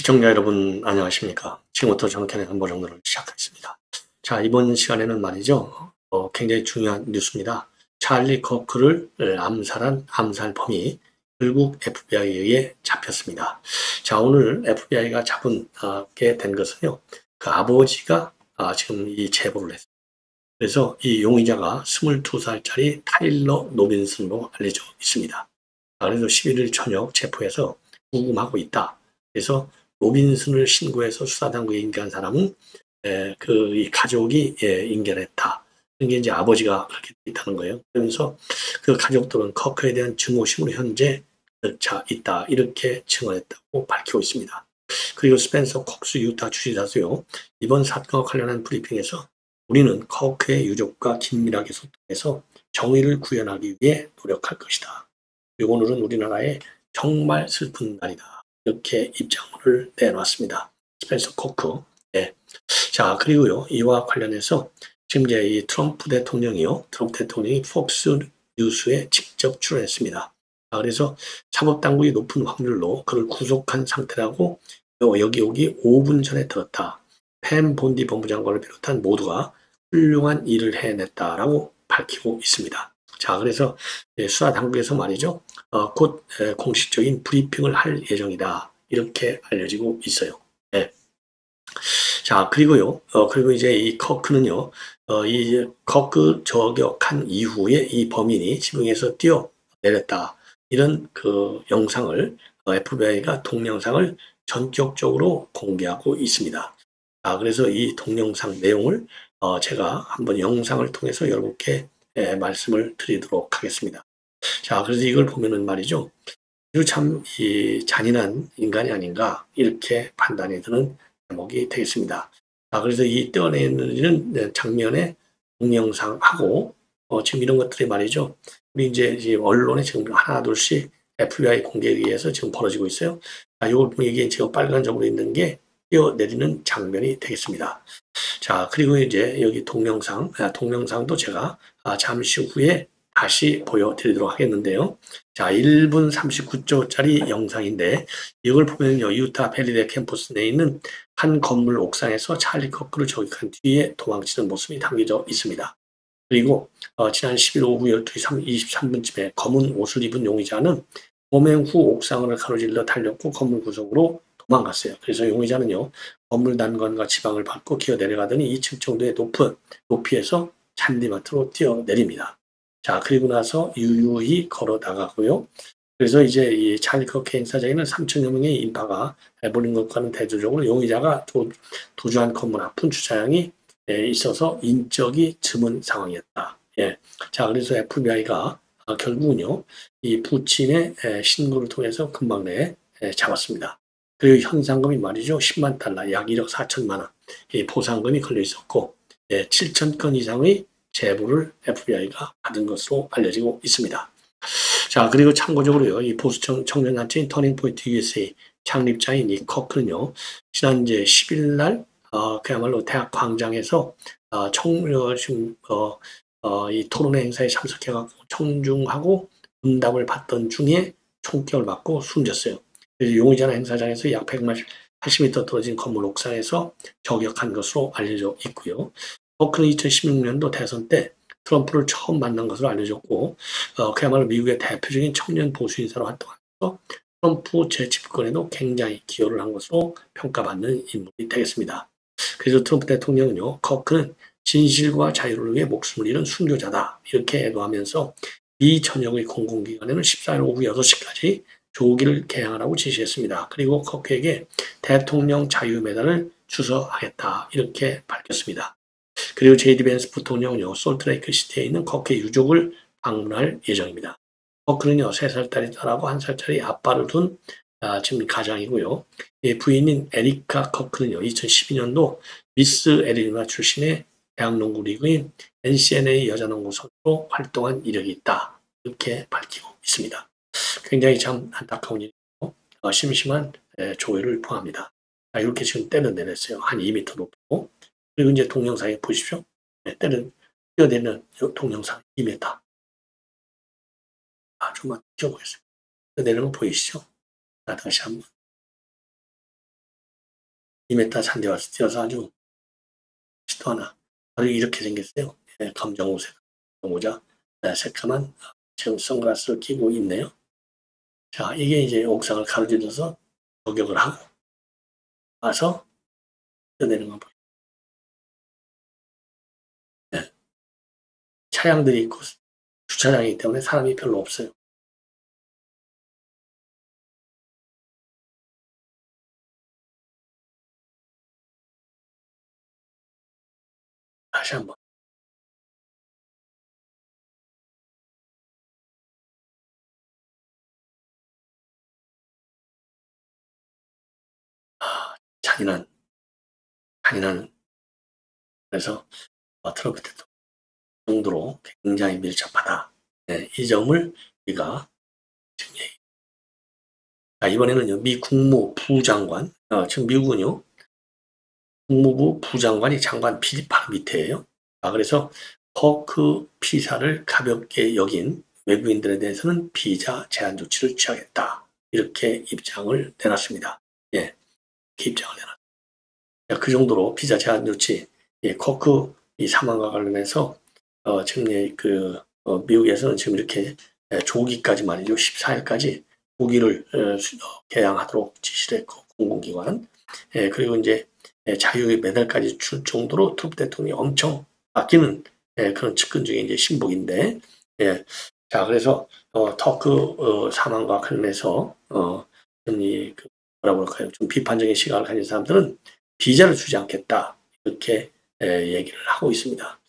시청자 여러분 안녕하십니까. 지금부터 정ken의 정보정도를 시작하겠습니다. 자, 이번 시간에는 말이죠. 굉장히 중요한 뉴스입니다. 찰리 커크를 암살한 암살범이 결국 FBI에 의해 잡혔습니다. 자, 오늘 FBI가 잡게 된 것은요. 그 아버지가 지금 이 제보를 했습니다. 그래서 이 용의자가 22살짜리 타일러 노빈슨으로 알려져 있습니다. 그래서 11일 저녁 체포해서 구금하고 있다. 그래서 로빈슨을 신고해서 수사당국에 인계한 사람은 이 가족이 인계했다. 이게 이제 아버지가 그렇게 돼 있다는 거예요. 그러면서 그 가족들은 커크에 대한 증오심으로 현재 자 있다 이렇게 증언했다고 밝히고 있습니다. 그리고 스펜서 콕스 유타 주지사도요. 이번 사건과 관련한 브리핑에서 우리는 커크의 유족과 긴밀하게 소통해서 정의를 구현하기 위해 노력할 것이다. 그리고 오늘은 우리나라에 정말 슬픈 날이다. 이렇게 입장문을 내놨습니다. 스펜서 코크. 네. 자, 그리고요, 이와 관련해서 지금 이제 이 트럼프 대통령이 폭스 뉴스에 직접 출연했습니다. 그래서 사법당국이 높은 확률로 그를 구속한 상태라고 여기 오기 5분 전에 들었다. 팸 본디 법무장관을 비롯한 모두가 훌륭한 일을 해냈다라고 밝히고 있습니다. 자, 그래서 수사 당국에서 말이죠. 곧 공식적인 브리핑을 할 예정이다. 이렇게 알려지고 있어요. 네. 자, 그리고요. 그리고 이제 이 커크는요. 이 커크 저격한 이후에 이 범인이 지붕에서 뛰어내렸다. 이런 그 영상을 FBI가 동영상을 전격적으로 공개하고 있습니다. 그래서 이 동영상 내용을 제가 한번 영상을 통해서 여러분께 말씀을 드리도록 하겠습니다. 자, 그래서 이걸 보면은 말이죠. 아주 참 잔인한 인간이 아닌가 이렇게 판단이 드는 제목이 되겠습니다. 그래서 이 떼어내는 장면의 동영상하고 지금 이런 것들이 말이죠. 우리 이제 언론에 지금 하나 둘씩 FBI 공개에 의해서 지금 벌어지고 있어요. 이걸 보면 이게 지금 빨간점으로 있는 게 뛰어내리는 장면이 되겠습니다. 자, 그리고 이제 여기 동영상도 제가 잠시 후에 다시 보여드리도록 하겠는데요. 자, 1분 39초짜리 영상인데 이걸 보면요. 유타 벨리데 캠퍼스 내에 있는 한 건물 옥상에서 찰리 커크를 저격한 뒤에 도망치는 모습이 담겨져 있습니다. 그리고 지난 10일 오후 12시 23분쯤에 검은 옷을 입은 용의자는 범행 후 옥상을 가로질러 달렸고 건물 구석으로 도망갔어요. 그래서 용의자는요. 건물 난관과 지방을 밟고 기어 내려가더니 2층 정도의 높은 높이에서 잔디밭으로 뛰어내립니다. 자, 그리고 나서 유유히 걸어 나가고요. 그래서 이제 이 찰리 커크 행사장에는 3천여 명의 인파가 몰린 것과는 대조적으로 용의자가 도주한 건물 앞은 주차장이 있어서 인적이 드문 상황이었다. 예. 자, 그래서 FBI가 결국은요, 이 부친의 신고를 통해서 금방 내에 잡았습니다. 그리고 현상금이 말이죠, 10만 달러, 약 1억 4천만 원, 이 보상금이 걸려 있었고, 7천 건 이상의 제보를 FBI가 받은 것으로 알려지고 있습니다. 자, 그리고 참고적으로요, 이 보수 청년단체인 터닝포인트 USA 창립자인 이 커크는요, 지난 이제 10일 날, 그야말로 대학 광장에서, 이 토론 행사에 참석해갖고 청중하고 응답을 받던 중에 총격을 맞고 숨졌어요. 그래서 용의자는 행사장에서 약 180m 떨어진 건물 옥상에서 저격한 것으로 알려져 있고요. 커크는 2016년도 대선 때 트럼프를 처음 만난 것으로 알려졌고, 그야말로 미국의 대표적인 청년 보수 인사로 활동하면서 트럼프 재집권에도 굉장히 기여를 한 것으로 평가받는 인물이 되겠습니다. 그래서 트럼프 대통령은요, 커크는 진실과 자유를 위해 목숨을 잃은 순교자다. 이렇게 애도하면서 미 전역의 공공기관에는 14일 오후 6시까지 조기를 개항하라고 지시했습니다. 그리고 커크에게 대통령 자유 메달을 주서하겠다. 이렇게 밝혔습니다. 그리고 제이디 벤스 부통령은요, 솔트레이크 시티에 있는 커크의 유족을 방문할 예정입니다. 커크는요, 3살짜리 딸하고 1살짜리 아빠를 둔 지금 가장이고요. 부인인 에리카 커크는요, 2012년도 미스 애리조나 출신의 대학 농구 리그인 NCNA 여자농구 선수로 활동한 이력이 있다. 이렇게 밝히고 있습니다. 굉장히 참 안타까운 일이고 심심한 조회를 포함합니다. 이렇게 지금 때려내렸어요. 한 2m 높고. 그리고 이제 동영상에 보십시오. 뛰어내리는 동영상 2m. 좀만 띄워보겠습니다. 뛰어내리는 거 보이시죠? 다시 한번. 2m 잔디와 뛰어서 아주 또 하나 바로 이렇게 생겼어요. 예, 검정 옷에 모자, 새까만 지금 선글라스를 끼고 있네요. 자, 이게 이제 옥상을 가로질러서 저격을 하고 와서 뛰어내는 거 보여요. 예, 차량들이 있고 주차장이기 때문에 사람이 별로 없어요. 다시 한번. 아, 잔인한. 그래서 트럼프 대통령 정도로 굉장히 밀접하다. 네, 이 점을 우리가 지금 이번에는요, 미 국무부장관, 지금 미국은요, 국무부 부장관이 장관 바로 밑에예요. 그래서 퍼크 피사를 가볍게 여긴 외국인들에 대해서는 비자 제한 조치를 취하겠다. 이렇게 입장을 내놨습니다. 예, 이렇게 입장을 내놨습니다. 그 정도로 비자 제한 조치, 커크 이 사망과 관련해서 지금 미국에서는 지금 이렇게 조기까지 말이죠. 14일까지 조기를 개양하도록 지시를 했고 공공기관 그리고 이제 자유의 메달까지 줄 정도로 트럼프 대통령이 엄청 아끼는 그런 측근 중에 이제 신복인데 자 그래서 터크 사망과 관련해서 뭐라고 할까요? 좀 비판적인 시각을 가진 사람들은 비자를 주지 않겠다 이렇게 얘기를 하고 있습니다.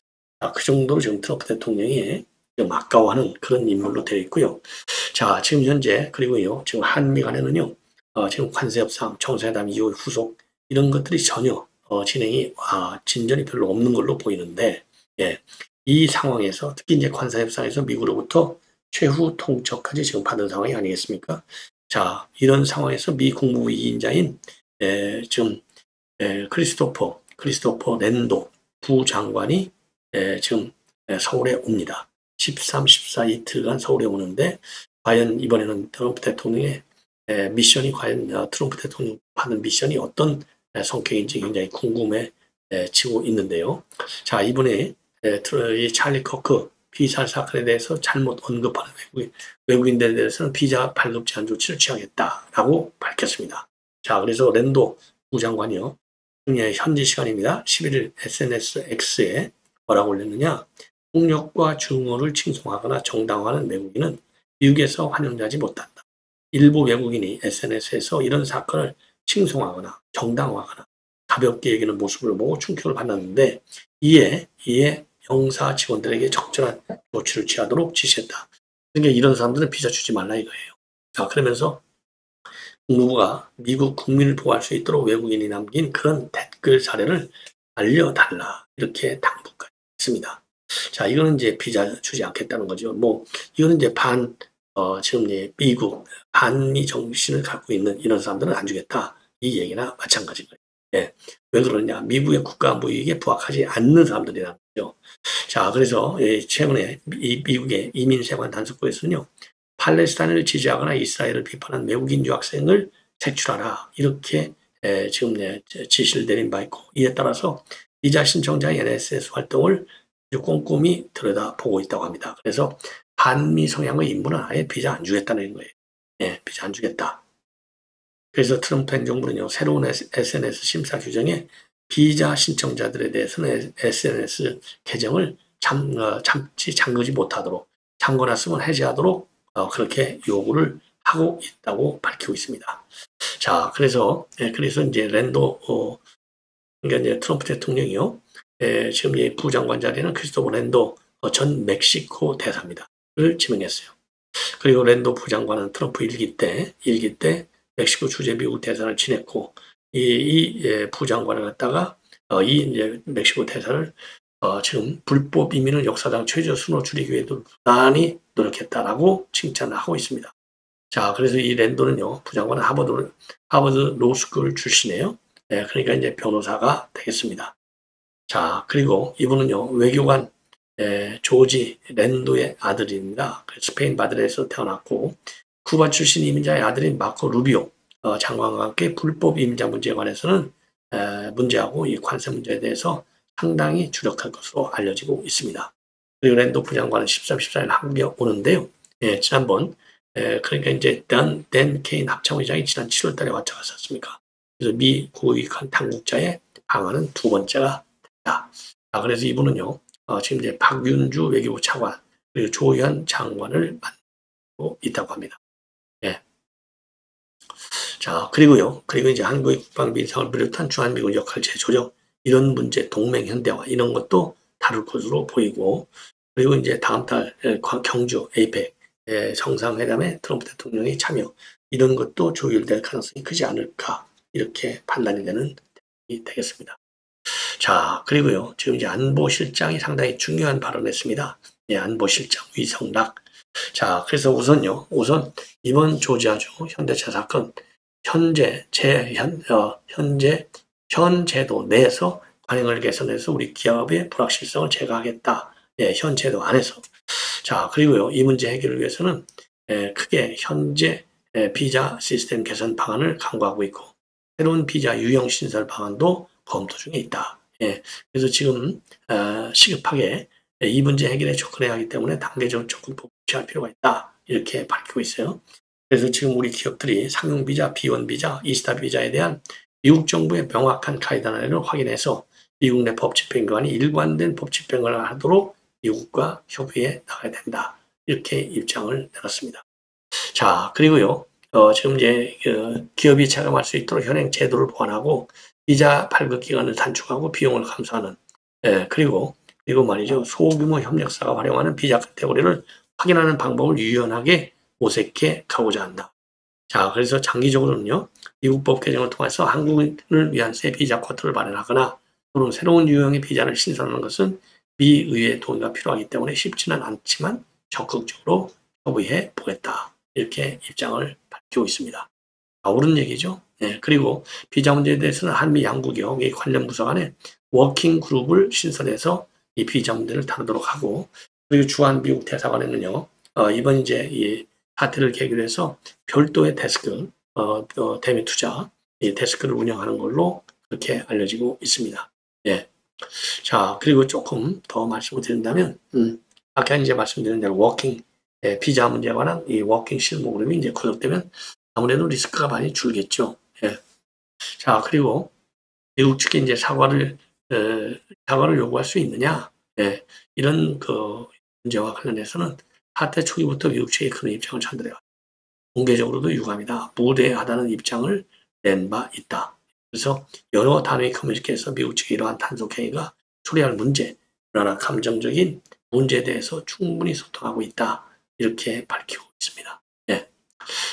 그 정도로 지금 트럼프 대통령이 좀 아까워하는 그런 인물로 되어 있고요. 자, 지금 현재 그리고요, 지금 한미 간에는요, 지금 관세 협상, 정상회담 이후 후속 이런 것들이 전혀 진행이 진전이 별로 없는 걸로 보이는데, 예, 이 상황에서 특히 이제 관세 협상에서 미국으로부터 최후 통첩까지 지금 받은 상황이 아니겠습니까? 자, 이런 상황에서 미 국무부 2인자인 지금 크리스토퍼 랜도 부장관이 지금 서울에 옵니다. 13, 14 이틀간 서울에 오는데 과연 이번에는 트럼프 대통령의 미션이 과연 트럼프 대통령 받은 미션이 어떤 성격인지 굉장히 궁금해지고 있는데요. 자, 이번에 이 찰리 커크 비살 사건에 대해서 잘못 언급하는 외국인들에 대해서는 비자 발급 제한 조치를 취하겠다라고 밝혔습니다. 자, 그래서 랜도 부장관이요. 현지 시간입니다. 11일 SNS X에 뭐라고 올렸느냐. 폭력과 증오를 칭송하거나 정당화하는 외국인은 미국에서 환영하지 못한다. 일부 외국인이 SNS에서 이런 사건을 칭송하거나 정당화하거나 가볍게 여기는 모습을 보고 충격을 받았는데 이에 영사 직원들에게 적절한 조치를 취하도록 지시했다. 그러니까 이런 사람들은 비자 주지 말라 이거예요. 자, 그러면서 국무부가 미국 국민을 보호할 수 있도록 외국인이 남긴 그런 댓글 사례를 알려달라 이렇게 당부까지 했습니다. 자, 이거는 이제 비자 주지 않겠다는 거죠. 이거는 이제 지금 이제 미국 반미 정신을 갖고 있는 이런 사람들은 안 주겠다. 이 얘기나 마찬가지인 거예요. 예. 왜 그러냐? 미국의 국가 안보 이익에 부합하지 않는 사람들이라는 거죠. 자, 그래서 최근에 미국의 이민세관 단속부에서는요, 팔레스타인을 지지하거나 이스라엘을 비판한 외국인 유학생을 색출하라. 이렇게 지금 지시를 내린 바 있고, 이에 따라서 비자 신청자의 NSS 활동을 꼼꼼히 들여다보고 있다고 합니다. 그래서 반미 성향의 인물은 아예 비자 안 주겠다는 거예요. 비자 안 주겠다. 그래서 트럼프 행정부는요, 새로운 SNS 심사 규정에 비자 신청자들에 대해서는 SNS 계정을 잠그지 못하도록, 잠궈놨으면 해제하도록 그렇게 요구를 하고 있다고 밝히고 있습니다. 자, 그래서 이제 그러니까 이제 트럼프 대통령이요, 지금 이 부장관 자리는 크리스토퍼 랜도 전 멕시코 대사입니다. 를 지명했어요. 그리고 랜도 부장관은 트럼프 일기 때 멕시코 주재 미국 대사를 지냈고 이 부장관을 갖다가 이 이제 멕시코 대사를 지금 불법 이민을 역사상 최저수로 줄이기 위해도 부단히 노력했다라고 칭찬을 하고 있습니다. 자, 그래서 이 랜도는요, 부장관은 하버드 로스쿨 출신이에요. 그러니까 이제 변호사가 되겠습니다. 자, 그리고 이분은요, 외교관 조지 랜도의 아들입니다. 스페인 마드리드에서 태어났고 쿠바 출신 이민자의 아들인 마코 루비오 장관과 함께 불법 이민자 문제에 관해서는 문제하고 이 관세 문제에 대해서 상당히 주력할 것으로 알려지고 있습니다. 그리고 랜도프 장관은 13, 14일 한국에 오는데요. 지난번 그러니까 이제 댄 케인 합참의장이 지난 7월 달에 왔지 않았습니까? 그래서 미 고위관 당국자의 방한은 두 번째가 됐다. 그래서 이분은요, 지금 이제 박윤주 외교부 차관, 그리고 조현 장관을 만나고 있다고 합니다. 예. 자, 그리고 이제 한국의 국방비 인상을 비롯한 주한미군 역할 재조정, 이런 문제, 동맹 현대화, 이런 것도 다룰 것으로 보이고, 그리고 이제 다음 달 경주, 에이펙, 정상회담에 트럼프 대통령이 참여, 이런 것도 조율될 가능성이 크지 않을까, 이렇게 판단이 되는 대목이 되겠습니다. 자, 그리고요, 지금 이제 안보실장이 상당히 중요한 발언을 했습니다. 안보실장 위성락. 자, 그래서 우선 이번 조지아주 현대차 사건, 현재 현 제도 내에서 관행을 개선해서 우리 기업의 불확실성을 제거하겠다. 현 제도 안에서. 자, 그리고요, 이 문제 해결을 위해서는 크게 현재 비자 시스템 개선 방안을 강구하고 있고, 새로운 비자 유형 신설 방안도 검토 중에 있다. 그래서 지금 시급하게 이 문제 해결에 접근해야 하기 때문에 단계적 접근법을 취할 필요가 있다. 이렇게 밝히고 있어요. 그래서 지금 우리 기업들이 상용 비자, 비원 비자, 이스타 비자에 대한 미국 정부의 명확한 가이드라인을 확인해서 미국 내 법 집행기관이 일관된 법 집행을 하도록 미국과 협의해 나가야 된다. 이렇게 입장을 내놨습니다. 자, 그리고요, 지금 이제 기업이 체감할 수 있도록 현행 제도를 보완하고 비자 발급 기간을 단축하고 비용을 감소하는, 그리고 말이죠, 소규모 협력사가 활용하는 비자 카테고리를 확인하는 방법을 유연하게 모색해 가고자 한다. 자, 그래서 장기적으로는요, 미국 법 개정을 통해서 한국인을 위한 새 비자 쿼터를 마련하거나 또는 새로운 유형의 비자를 신설하는 것은 미 의회의 동의가 필요하기 때문에 쉽지는 않지만 적극적으로 협의해 보겠다. 이렇게 입장을 밝히고 있습니다. 옳은 얘기죠. 그리고 비자 문제에 대해서는 한미 양국이 관련 부서 간에 워킹 그룹을 신설해서 이 비자 문제를 다루도록 하고, 그리고 주한 미국 대사관에는요, 이번 이제 이 사태를 계기로 해서 별도의 데스크, 대미 투자, 이 데스크를 운영하는 걸로 그렇게 알려지고 있습니다. 자, 그리고 조금 더 말씀을 드린다면, 아까 이제 말씀드린 대로 워킹, 비자 문제에 관한 이 워킹 실무 그룹이 이제 구성되면 아무래도 리스크가 많이 줄겠죠. 자, 그리고 미국 측이 이제 사과를 요구할 수 있느냐, 이런 그 문제와 관련해서는 사태 초기부터 미국 측이 그런 입장을 전달해요. 공개적으로도 유감이다, 무례하다는 입장을 낸 바 있다. 그래서 여러 단위 커뮤니티에서 미국 측의 이러한 단속 행위가 초래할 문제, 그러나 감정적인 문제에 대해서 충분히 소통하고 있다. 이렇게 밝히고 있습니다.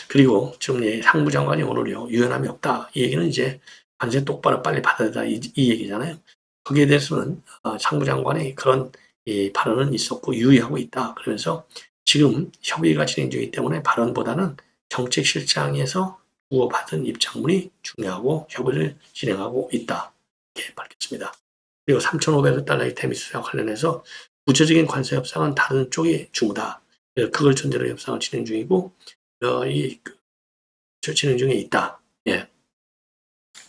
그리고 지금 상무장관이 오늘요, 유연함이 없다. 이 얘기는 이제 관세 똑바로 빨리 받아야 된다. 이 얘기잖아요. 거기에 대해서는 상무장관의 그런 이 발언은 있었고 유의하고 있다. 그러면서 지금 협의가 진행 중이기 때문에 발언보다는 정책실장에서 주고받은 입장문이 중요하고 협의를 진행하고 있다. 이렇게 밝혔습니다. 그리고 3,500억 달러의 대미 수사와 관련해서 구체적인 관세 협상은 다른 쪽이 주무다. 그걸 전제로 협상을 진행 중이고 진행 중에 있다.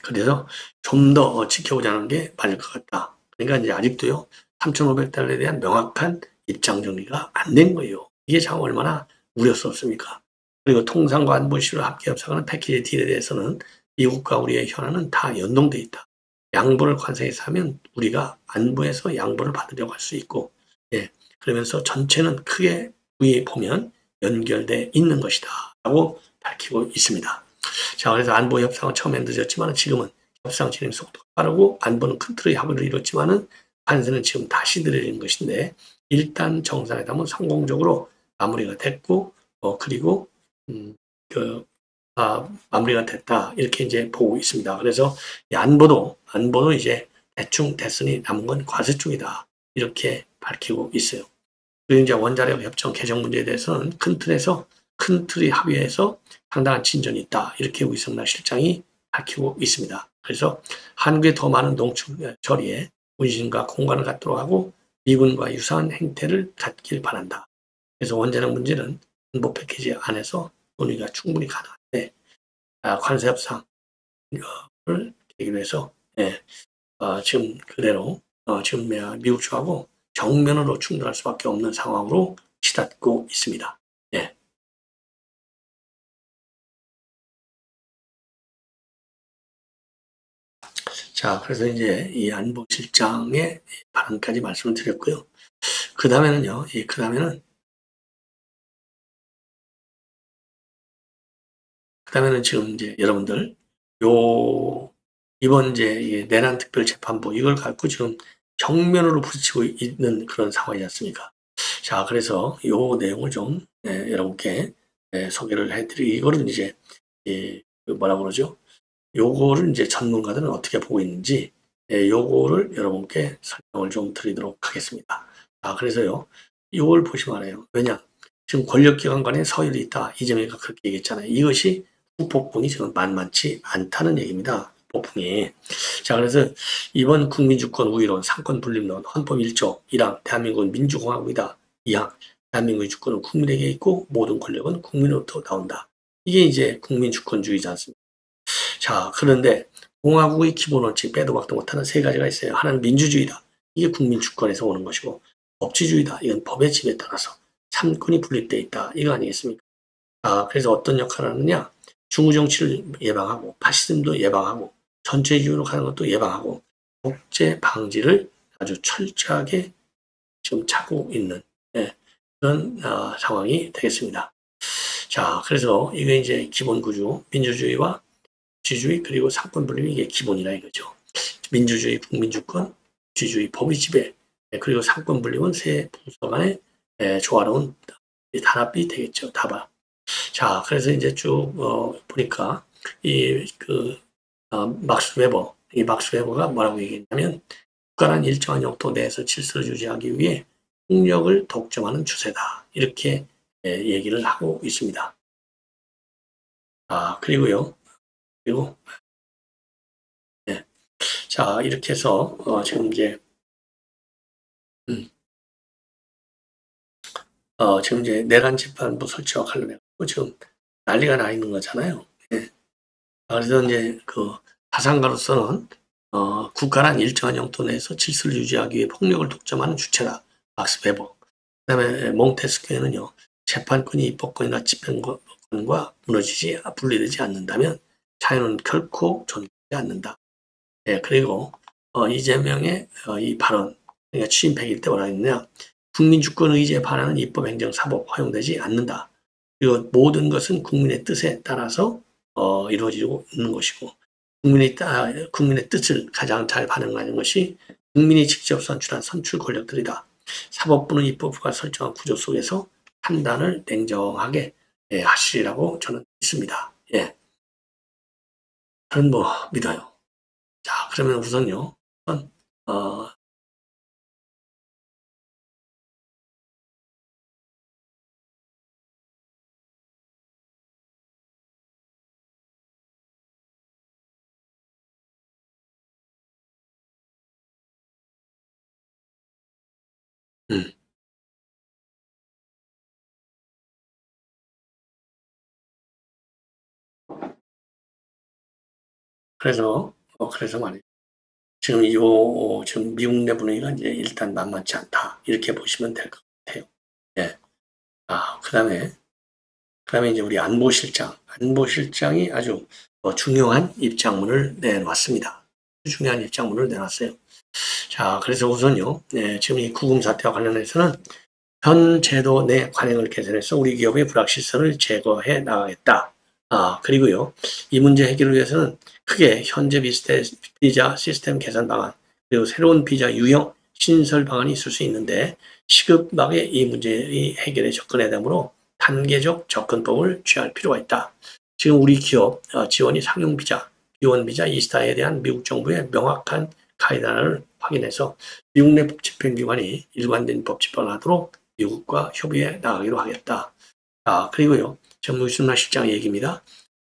그래서 좀 더 지켜보자는 게 맞을 것 같다. 그러니까 이제 아직도요, 3,500달러에 대한 명확한 입장 정리가 안 된 거예요. 이게 참 얼마나 우려스럽습니까? 그리고 통상과 안보 이슈를 함께 협상하는 패키지 딜에 대해서는 미국과 우리의 현안은 다 연동돼 있다. 양보를 관세에서 하면 우리가 안보에서 양보를 받으려고 할 수 있고, 그러면서 전체는 크게 위에 보면 연결돼 있는 것이다. 라고 밝히고 있습니다. 자, 그래서 안보 협상은 처음엔 늦었지만 지금은 협상 진행 속도가 빠르고 안보는 큰 틀의 합의를 이뤘지만은 관세는 지금 다시 들여진 것인데, 일단 정상회담은 성공적으로 마무리가 됐고, 그리고 마무리가 됐다. 이렇게 이제 보고 있습니다. 그래서 이 안보도 이제 대충 됐으니 남은 건 과세 쪽이다. 이렇게 밝히고 있어요. 그리고 이제 원자력 협정 개정 문제에 대해서는 큰 틀의 합의에서 상당한 진전이 있다. 이렇게 위성락 실장이 밝히고 있습니다. 그래서 한국에 더 많은 농축 처리에 문신과 공간을 갖도록 하고 미군과 유사한 행태를 갖길 바란다. 그래서 원자력 문제는 안보 패키지 안에서 논의가 충분히 가능한데 관세 협상을 계기로 해서 예, 지금 그대로 지금 미국 쪽하고 정면으로 충돌할 수밖에 없는 상황으로 치닫고 있습니다. 예. 자, 그래서 이제 이 안보실장의 발언까지 말씀을 드렸고요. 그 다음에는요, 그 다음에는 지금 이제 여러분들, 이번 이제 이 내란 특별재판부, 이걸 갖고 지금 정면으로 부딪히고 있는 그런 상황이지 않습니까? 자, 그래서 요 내용을 좀, 여러분께 소개를 해드리고, 이거를 이제, 뭐라고 그러죠? 요거를 이제 전문가들은 어떻게 보고 있는지, 요거를 여러분께 설명을 좀 드리도록 하겠습니다. 그래서요, 요걸 보시면 알아요. 왜냐? 지금 권력기관 간에 서열이 있다. 이재명이가 그렇게 얘기했잖아요. 이것이 후폭풍이 지금 만만치 않다는 얘기입니다. 폭풍이. 자, 그래서 이번 국민주권 우위론, 상권 분립론, 헌법 1조 1항, 대한민국은 민주공화국이다. 2항, 대한민국의 주권은 국민에게 있고 모든 권력은 국민으로부터 나온다. 이게 이제 국민주권주의지 않습니까? 자, 그런데 공화국의 기본 원칙 빼도 박도 못하는 세 가지가 있어요. 하나는 민주주의다. 이게 국민주권에서 오는 것이고, 법치주의다. 이건 법의 집에 따라서 삼권이 분립되어 있다. 이거 아니겠습니까? 그래서 어떤 역할을 하느냐? 중우정치를 예방하고, 파시즘도 예방하고, 전체주의로 가는 것도 예방하고, 독재 방지를 아주 철저하게 지금 차고 있는 그런 상황이 되겠습니다. 자, 그래서 이게 이제 기본 구조, 민주주의와 지주의 그리고 상권 분립이 이게 기본이라 이거죠. 민주주의, 국민주권, 지주의, 법의 지배, 그리고 상권 분립은 세 부서 간의 조화로운 단합이 되겠죠. 다바. 자, 그래서 이제 쭉 보니까 막스 웨버, 이 막스 웨버가 뭐라고 얘기했냐면 국가란 일정한 영토 내에서 질서를 유지하기 위해 폭력을 독점하는 추세다. 이렇게 얘기를 하고 있습니다. 그리고 자, 이렇게 해서 지금 이제 지금 이제 내란 재판부 설치와 관련해 서 지금 난리가 나 있는 거잖아요. 예. 그래서 이제 그 사상가로서는 국가란 일정한 영토 내에서 질서를 유지하기 위해 폭력을 독점하는 주체다. 막스 베버. 그다음에 몽테스큐에는요. 재판권이 입법권이나 집행권과 분리되지 않는다면 자유는 결코 존재하지 않는다. 그리고 이재명의 이 발언, 그러니까 취임 100일 때 뭐라 했느냐. 국민주권 의지에 반하는 입법행정사법 허용되지 않는다. 그리고 모든 것은 국민의 뜻에 따라서 이루어지고 있는 것이고 국민의 뜻을 가장 잘 반영하는 것이 국민이 직접 선출한 선출 권력들이다. 사법부는 입법부가 설정한 구조 속에서 판단을 냉정하게 하시리라고 저는 믿습니다. 예. 저는 믿어요. 자, 그러면 우선요. 음, 그래서 말이에요. 지금 미국 내 분위기가 이제 일단 만만치 않다. 이렇게 보시면 될 것 같아요. 예. 그다음에 이제 우리 안보실장이 아주 중요한 입장문을 내놨습니다. 중요한 입장문을 내놨어요. 자, 그래서 우선요, 지금 이 구금 사태와 관련해서는 현 제도 내 관행을 개선해서 우리 기업의 불확실성을 제거해 나가겠다. 그리고요, 이 문제 해결을 위해서는 크게 현재 비자 시스템 개선 방안, 그리고 새로운 비자 유형 신설 방안이 있을 수 있는데 시급하게 이 문제의 해결에 접근해야 되므로 단계적 접근법을 취할 필요가 있다. 지금 우리 기업 지원이 상용 비자, 비원 비자 이스타에 대한 미국 정부의 명확한 가이드라인을 확인해서 미국 내 법집행기관이 일관된 법집행을 하도록 미국과 협의해 나가기로 하겠다. 그리고요, 정무순나 실장 얘기입니다.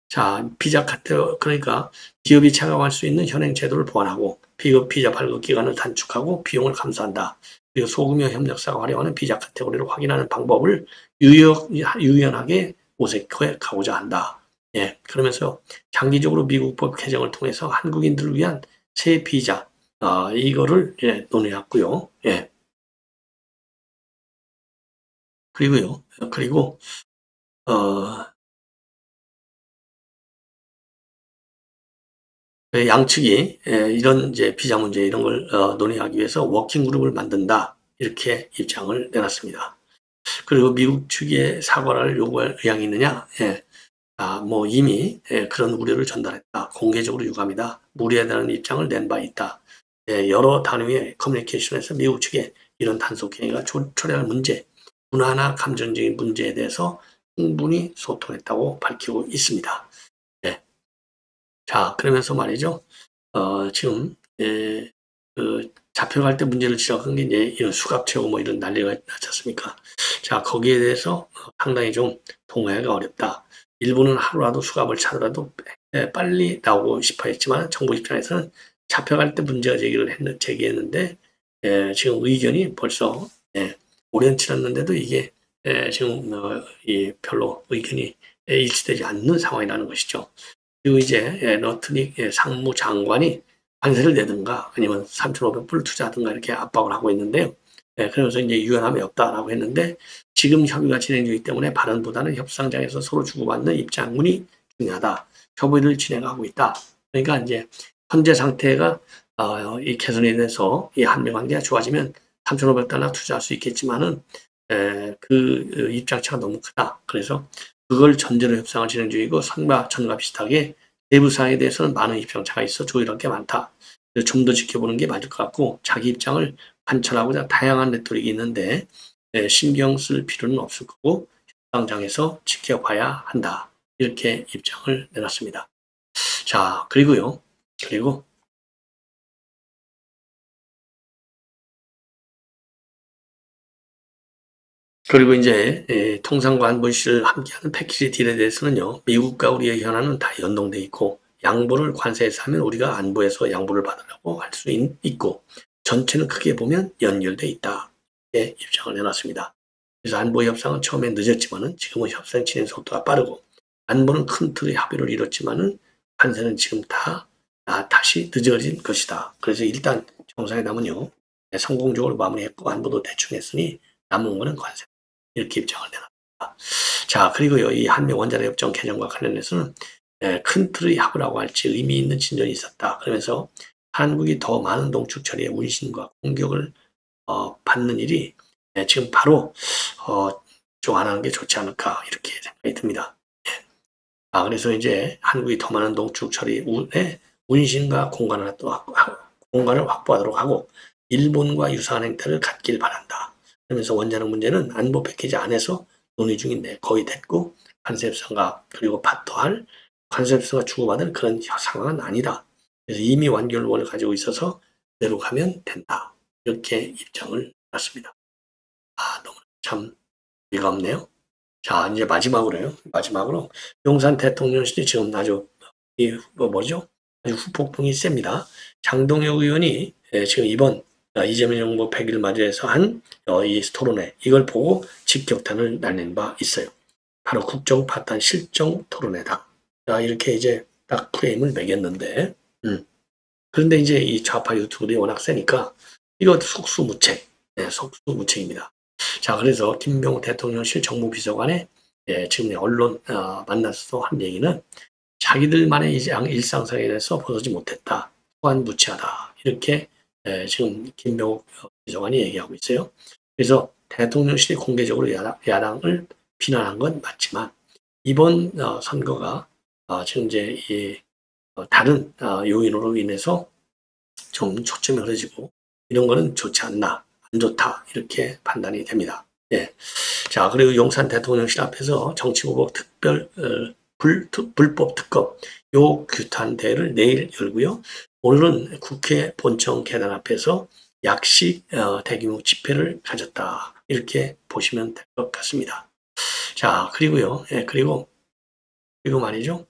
자, 비자 카테고리, 그러니까 기업이 착용할 수 있는 현행 제도를 보완하고 비자 발급 기간을 단축하고 비용을 감소한다. 그리고 소규모 협력사가 활용하는 비자 카테고리를 확인하는 방법을 유연하게 모색해 가고자 한다. 예, 그러면서 장기적으로 미국 법 개정을 통해서 한국인들을 위한 새 비자 이거를 논의했고요. 예. 그리고요. 그리고 양측이 이런 이제 비자 문제 이런 걸 논의하기 위해서 워킹 그룹을 만든다 이렇게 입장을 내놨습니다. 그리고 미국 측에 사과를 요구할 의향이 있느냐? 예. 뭐 이미 그런 우려를 전달했다. 공개적으로 유감이다. 무리하다는 입장을 낸 바 있다. 여러 단위의 커뮤니케이션에서 미국 측에 이런 단속행위가 초래할 문제, 문화나 감정적인 문제에 대해서 충분히 소통했다고 밝히고 있습니다. 예. 자, 그러면서 말이죠. 지금 잡혀갈 때 문제를 지적한 게 이제 이런 수갑 채우고 뭐 이런 난리가 났지 않습니까? 자, 거기에 대해서 상당히 좀 동의하기가 어렵다. 일부는 하루라도 수갑을 차더라도 빨리 나오고 싶어 했지만 정부 입장에서는 잡혀갈 때 문제가 제기했는데 지금 의견이 벌써 오랜 지났는데도 이게 지금 별로 의견이 일치되지 않는 상황이라는 것이죠. 그리고 이제 러틀릭 상무장관이 관세를 내든가 아니면 3,500불을 투자하든가 이렇게 압박을 하고 있는데요. 그러면서 이제 유연함이 없다라고 했는데 지금 협의가 진행 중이기 때문에 발언보다는 협상장에서 서로 주고받는 입장문이 중요하다. 협의를 진행하고 있다. 그러니까 이제 현재 상태가 이 개선이 돼서 이 한미 관계가 좋아지면 3,500달러 투자할 수 있겠지만은 그 입장차가 너무 크다. 그래서 그걸 전제로 협상을 진행 중이고 선과 전과 비슷하게 내부 사항에 대해서는 많은 입장차가 있어 조율할 게 많다. 좀 더 지켜보는 게 맞을 것 같고 자기 입장을 관철하고자 다양한 레토릭이 있는데 신경 쓸 필요는 없을 거고 협상장에서 지켜봐야 한다. 이렇게 입장을 내놨습니다. 자, 그리고요. 그리고 이제 통상과 안보 이슈를 함께하는 패키지 딜에 대해서는요. 미국과 우리의 현안은 다 연동돼 있고 양보를 관세에서 하면 우리가 안보에서 양보를 받으라고 할 수 있고 전체는 크게 보면 연결돼 있다. 이렇게 입장을 내놨습니다. 그래서 안보 협상은 처음에 늦었지만은 지금은 협상 진행 속도가 빠르고 안보는 큰 틀의 합의를 이뤘지만은 관세는 지금 다시 늦어진 것이다. 그래서 일단 정상회담은요. 성공적으로 마무리했고 안보도 대충 했으니 남은 거는 관세. 이렇게 입장을 내놨습니다. 자, 그리고요, 이 한미 원자력 협정 개정과 관련해서는 큰 틀의 합의라고 할지 의미 있는 진전이 있었다. 그러면서 한국이 더 많은 농축 처리의 운신과 공격을 받는 일이 지금 바로 좀 안 하는 게 좋지 않을까 이렇게 생각이 듭니다. 그래서 이제 한국이 더 많은 농축 처리의 운신과 공간을 확보하도록 하고 일본과 유사한 행태를 갖길 바란다. 그러면서 원자력 문제는 안보 패키지 안에서 논의 중인데 거의 됐고 관세협상과 그리고 받더할 관세협상과 주고받을 그런 상황은 아니다. 그래서 이미 완결론을 가지고 있어서 그대로 가면 된다. 이렇게 입장을 놨습니다. 너무 참 의미가 없네요. 자, 이제 마지막으로 용산 대통령실이 지금 아주 아주 후폭풍이 셉니다. 장동혁 의원이 지금 이번 이재명 정부 100일 맞이해서 한 이 토론회 이걸 보고 직격탄을 날린 바 있어요. 바로 국정 파탄 실정 토론회다. 이렇게 이제 딱 프레임을 매겼는데 그런데 이제 이 좌파 유튜브들이 워낙 세니까 이거 속수무책입니다. 자, 그래서 김병호 대통령실 정무비서관의 지금 언론 만나서 한 얘기는 자기들만의 일상생활에 대해서 벗어지 못했다. 무한무치하다. 이렇게 지금 김병호 비서관이 얘기하고 있어요. 그래서 대통령실이 공개적으로 야당을 비난한 건 맞지만 이번 선거가 지금 이제 다른 요인으로 인해서 좀 초점이 흐려지고 이런 거는 좋지 않나, 안 좋다 이렇게 판단이 됩니다. 자, 그리고 용산 대통령실 앞에서 정치보복 불법 특검 요 규탄 대회를 내일 열고요. 오늘은 국회 본청 계단 앞에서 약식 대규모 집회를 가졌다. 이렇게 보시면 될 것 같습니다. 자, 그리고요. 그리고 말이죠.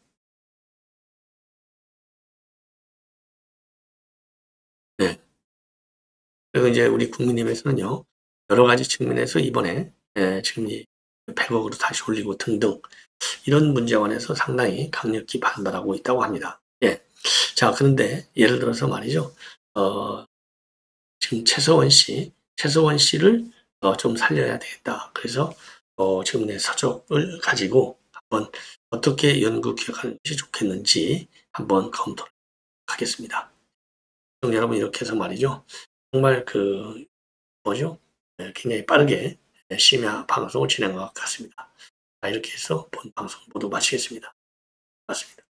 그리고 이제 우리 국민의힘에서는요. 여러 가지 측면에서 이번에 지금 이 100억으로 다시 올리고 등등 이런 문제에 관해서 상당히 강력히 반발하고 있다고 합니다. 자, 그런데 예를 들어서 말이죠. 지금 최서원 씨를 좀 살려야 되겠다. 그래서 지금 내 서적을 가지고 한번 어떻게 연구 기획하는 것이 좋겠는지 한번 검토를 하겠습니다. 여러분, 이렇게 해서 말이죠. 정말 뭐죠? 굉장히 빠르게 심야 방송을 진행한 것 같습니다. 자, 이렇게 해서 본 방송 모두 마치겠습니다. 맞습니다.